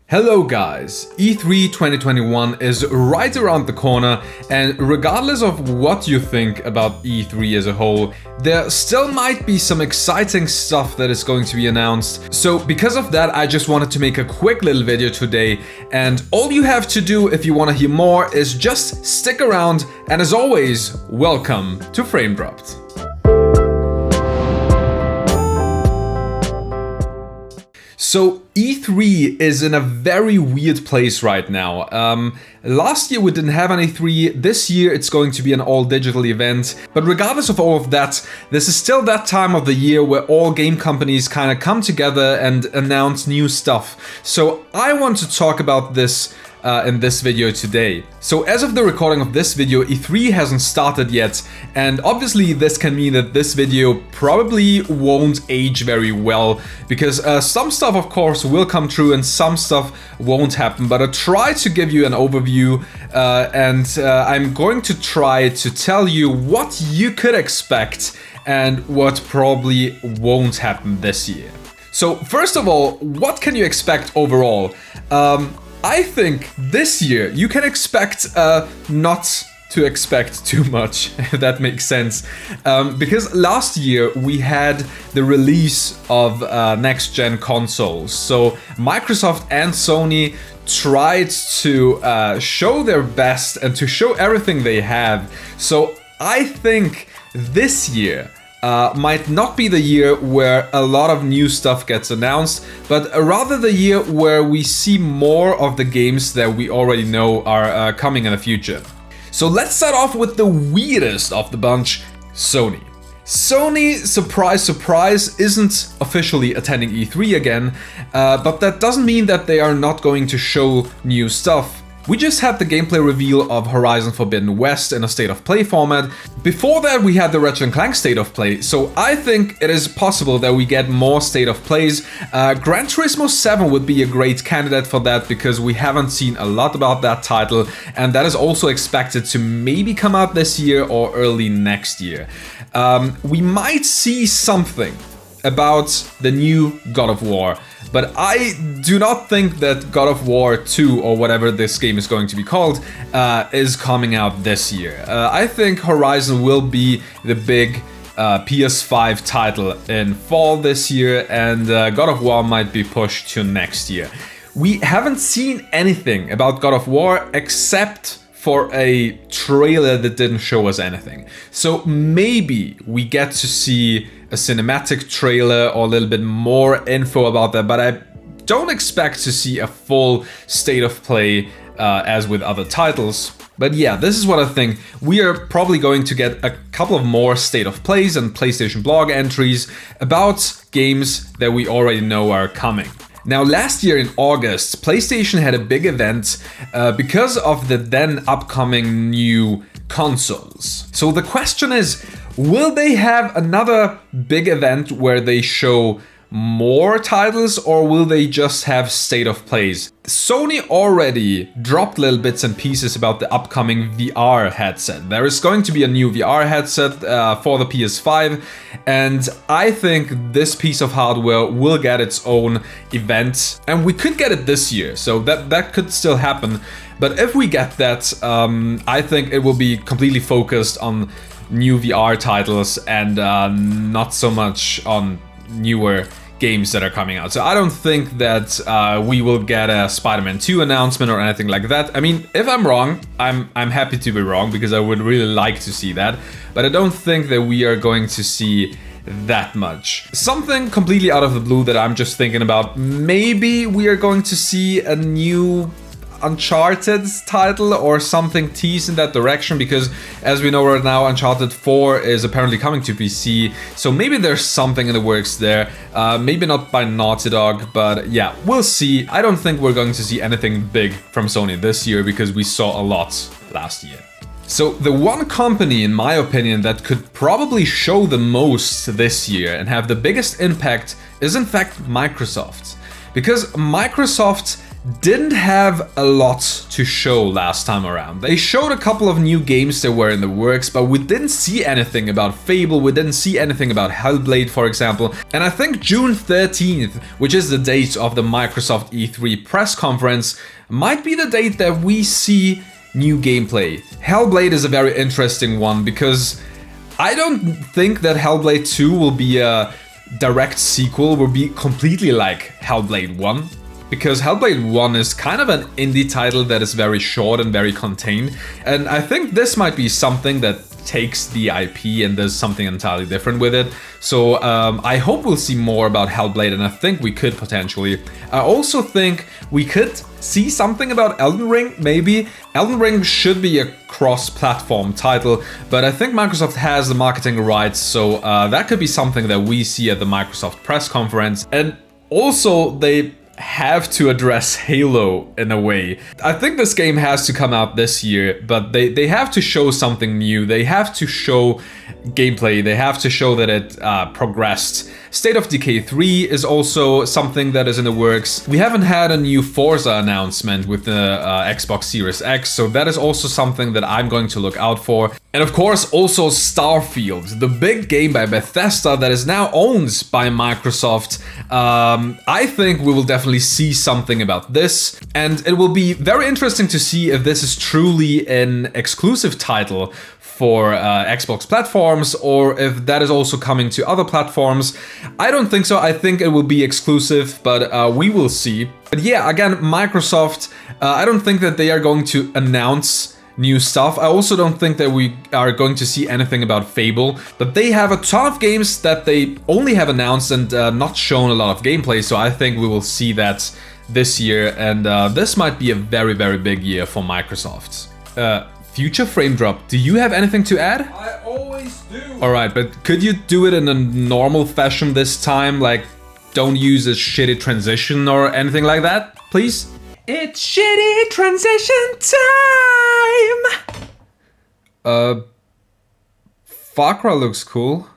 Hello guys, E3 2021 is right around the corner, and regardless of what you think about E3 as a whole, there still might be some exciting stuff that is going to be announced. So because of that, I just wanted to make a quick little video today, and all you have to do if you want to hear more is just stick around, and as always, welcome to Frame Dropped. So E3 is in a very weird place right now. Last year we didn't have an E3, this year it's going to be an all-digital event. But regardless of all of that, this is still that time of the year where all game companies kind of come together and announce new stuff. So I want to talk about this in this video today. So as of the recording of this video, E3 hasn't started yet, and obviously this can mean that this video probably won't age very well, because some stuff of course will come true and some stuff won't happen, but I'll try to give you an overview and I'm going to try to tell you what you could expect and what probably won't happen this year. So first of all, what can you expect overall? I think this year you can expect not to expect too much, if that makes sense. Because last year we had the release of next-gen consoles. So Microsoft and Sony tried to show their best and to show everything they have. So I think this year might not be the year where a lot of new stuff gets announced, but rather the year where we see more of the games that we already know are coming in the future. So let's start off with the weirdest of the bunch, Sony. Sony, surprise, surprise, isn't officially attending E3 again, but that doesn't mean that they are not going to show new stuff. We just had the gameplay reveal of Horizon Forbidden West in a State of Play format. Before that we had the Ratchet & Clank State of Play, so I think it is possible that we get more State of Plays. Gran Turismo 7 would be a great candidate for that, because we haven't seen a lot about that title, and that is also expected to maybe come out this year or early next year. We might see something about the new God of War, but I do not think that God of War 2, or whatever this game is going to be called, is coming out this year. I think Horizon will be the big PS5 title in fall this year, and God of War might be pushed to next year. We haven't seen anything about God of War except for a trailer that didn't show us anything. So maybe we get to see a cinematic trailer or a little bit more info about that, but I don't expect to see a full state of play as with other titles. But yeah, this is what I think. We are probably going to get a couple of more state of plays and PlayStation blog entries about games that we already know are coming. Now, last year in August, PlayStation had a big event because of the then upcoming new consoles. So the question is, will they have another big event where they show more titles, or will they just have state of plays? Sony already dropped little bits and pieces about the upcoming VR headset. There is going to be a new VR headset for the PS5, and I think this piece of hardware will get its own event, and we could get it this year, so that could still happen. But if we get that, I think it will be completely focused on new VR titles and not so much on newer games that are coming out. So I don't think that we will get a Spider-Man 2 announcement or anything like that. I mean, if I'm wrong, I'm happy to be wrong, because I would really like to see that. But I don't think that we are going to see that much. Something completely out of the blue that I'm just thinking about, maybe we are going to see a new Uncharted title or something teased in that direction, because as we know right now, Uncharted 4 is apparently coming to PC, so maybe there's something in the works there. Maybe not by Naughty Dog, but yeah, we'll see. I don't think we're going to see anything big from Sony this year, because we saw a lot last year. So the one company, in my opinion, that could probably show the most this year and have the biggest impact is in fact Microsoft. Because Microsoft didn't have a lot to show last time around. They showed a couple of new games that were in the works, but we didn't see anything about Fable, we didn't see anything about Hellblade, for example. And I think June 13th, which is the date of the Microsoft E3 press conference, might be the date that we see new gameplay. Hellblade is a very interesting one because I don't think that Hellblade 2 will be a direct sequel, will be completely like Hellblade 1. Because Hellblade 1 is kind of an indie title that is very short and very contained. And I think this might be something that takes the IP and does something entirely different with it. So I hope we'll see more about Hellblade, and I think we could potentially. I also think we could see something about Elden Ring, maybe. Elden Ring should be a cross-platform title, but I think Microsoft has the marketing rights, so that could be something that we see at the Microsoft press conference. And also, they have to address Halo in a way. I think this game has to come out this year, but they have to show something new. They have to show gameplay. They have to show that it progressed. State of Decay 3 is also something that is in the works. We haven't had a new Forza announcement with the Xbox Series X, so that is also something that I'm going to look out for. And of course, also Starfield, the big game by Bethesda that is now owned by Microsoft. I think we will definitely see something about this, and it will be very interesting to see if this is truly an exclusive title for Xbox platforms, or if that is also coming to other platforms. I don't think so. I think it will be exclusive, but we will see. But yeah, again, Microsoft, I don't think that they are going to announce new stuff. I also don't think that we are going to see anything about Fable, but they have a ton of games that they only have announced and not shown a lot of gameplay, so I think we will see that this year, and this might be a very, very big year for Microsoft. Future Frame Drop, do you have anything to add? I always do. Alright, but could you do it in a normal fashion this time? Like, don't use a shitty transition or anything like that, please? It's shitty transition time! Far Cry looks cool.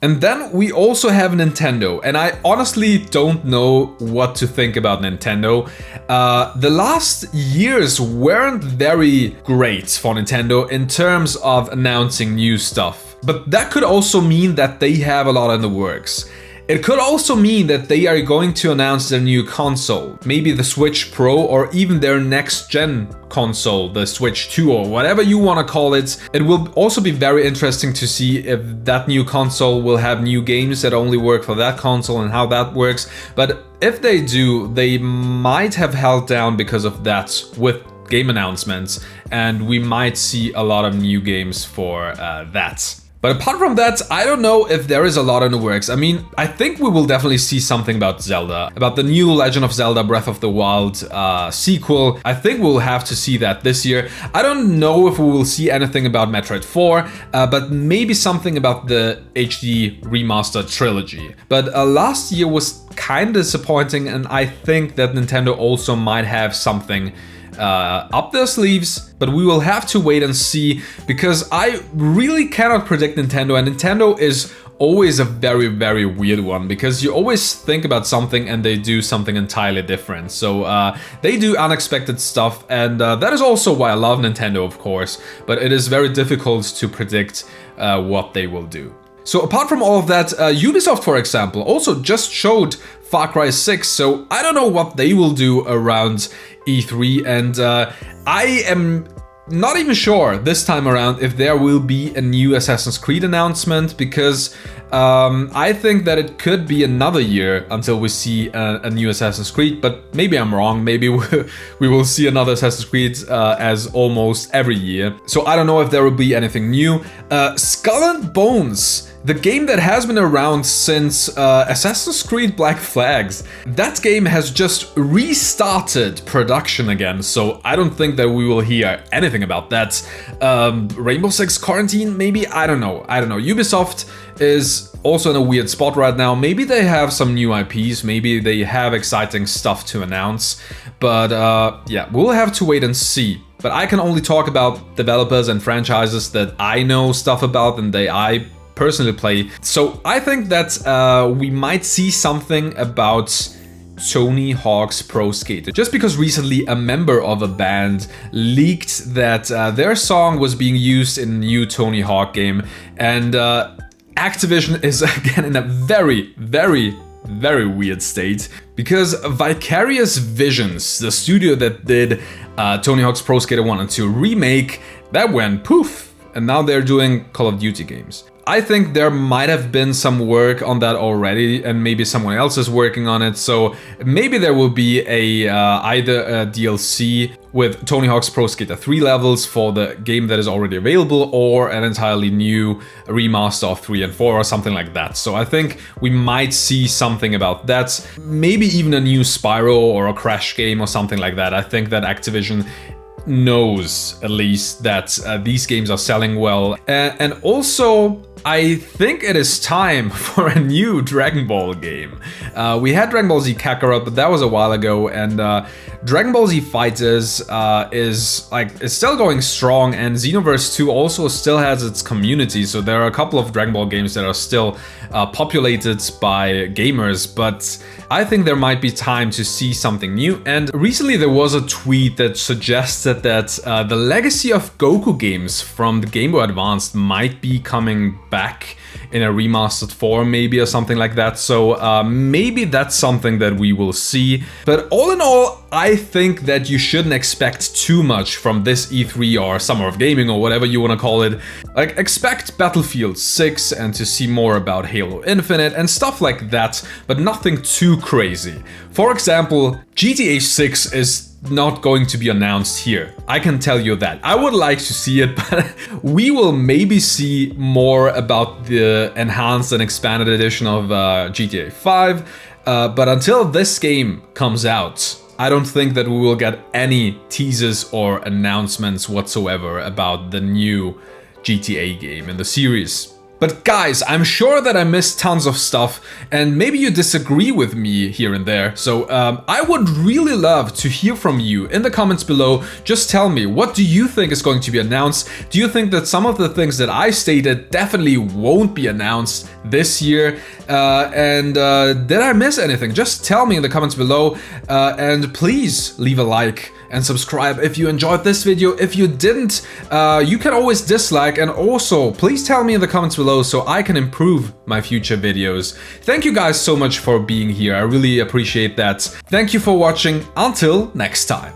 And then we also have Nintendo, and I honestly don't know what to think about Nintendo. The last years weren't very great for Nintendo in terms of announcing new stuff, but that could also mean that they have a lot in the works. It could also mean that they are going to announce their new console, maybe the Switch Pro or even their next gen console, the Switch 2 or whatever you want to call it. It will also be very interesting to see if that new console will have new games that only work for that console and how that works. But if they do, they might have held down because of that with game announcements, and we might see a lot of new games for that. But apart from that, I don't know if there is a lot in the works. I mean, I think we will definitely see something about Zelda, about the new Legend of Zelda Breath of the Wild sequel. I think we'll have to see that this year. I don't know if we will see anything about Metroid 4, but maybe something about the HD remastered trilogy. But last year was kind of disappointing, and I think that Nintendo also might have something up their sleeves, but we will have to wait and see, because I really cannot predict Nintendo, and Nintendo is always a very, very weird one, because you always think about something and they do something entirely different. So they do unexpected stuff, and that is also why I love Nintendo, of course, but it is very difficult to predict what they will do. So apart from all of that, Ubisoft, for example, also just showed Far Cry 6, so I don't know what they will do around E3, and I am not even sure this time around if there will be a new Assassin's Creed announcement, because I think that it could be another year until we see a new Assassin's Creed, but maybe I'm wrong. Maybe we will see another Assassin's Creed as almost every year. So I don't know if there will be anything new. Skull and Bones, the game that has been around since Assassin's Creed Black Flags, that game has just restarted production again, so I don't think that we will hear anything about that. Rainbow Six Quarantine, maybe? I don't know. Ubisoft is also in a weird spot right now. Maybe they have some new IPs, maybe they have exciting stuff to announce, but yeah, we'll have to wait and see. but I can only talk about developers and franchises that I know stuff about and I personally play. So I think that we might see something about Tony Hawk's Pro Skater, just because recently a member of a band leaked that their song was being used in a new Tony Hawk game, and Activision is again in a very weird state, because Vicarious Visions, the studio that did Tony Hawk's Pro Skater 1 and 2 remake, that went poof, and now they're doing Call of Duty games. I think there might have been some work on that already, and maybe someone else is working on it, so maybe there will be either a DLC with Tony Hawk's Pro Skater 3 levels for the game that is already available, or an entirely new remaster of 3 and 4 or something like that. So I think we might see something about that, maybe even a new Spyro or a Crash game or something like that. I think that Activision knows at least that these games are selling well, and also I think it is time for a new Dragon Ball game. We had Dragon Ball Z Kakarot, but that was a while ago, and Dragon Ball Z Fighters is still going strong, and Xenoverse 2 also still has its community, so there are a couple of Dragon Ball games that are still populated by gamers, but I think there might be time to see something new. And recently there was a tweet that suggested that the legacy of Goku games from the Game Boy Advance might be coming back in a remastered form, maybe, or something like that. So maybe that's something that we will see. But all in all, I think that you shouldn't expect too much from this E3 or Summer of Gaming or whatever you want to call it. Like, expect Battlefield 6 and to see more about Halo Infinite and stuff like that, but nothing too crazy. For example, GTA 6 is not going to be announced here. I can tell you that. I would like to see it, but we will maybe see more about the enhanced and expanded edition of GTA 5. But until this game comes out, I don't think that we will get any teasers or announcements whatsoever about the new GTA game in the series. But guys, I'm sure that I missed tons of stuff, and maybe you disagree with me here and there, so I would really love to hear from you in the comments below. Just tell me, what do you think is going to be announced? Do you think that some of the things that I stated definitely won't be announced this year? Did I miss anything? Just tell me in the comments below, and please leave a like and subscribe if you enjoyed this video. If you didn't, you can always dislike, and also please tell me in the comments below so I can improve my future videos. Thank you guys so much for being here. I really appreciate that. Thank you for watching. Until next time.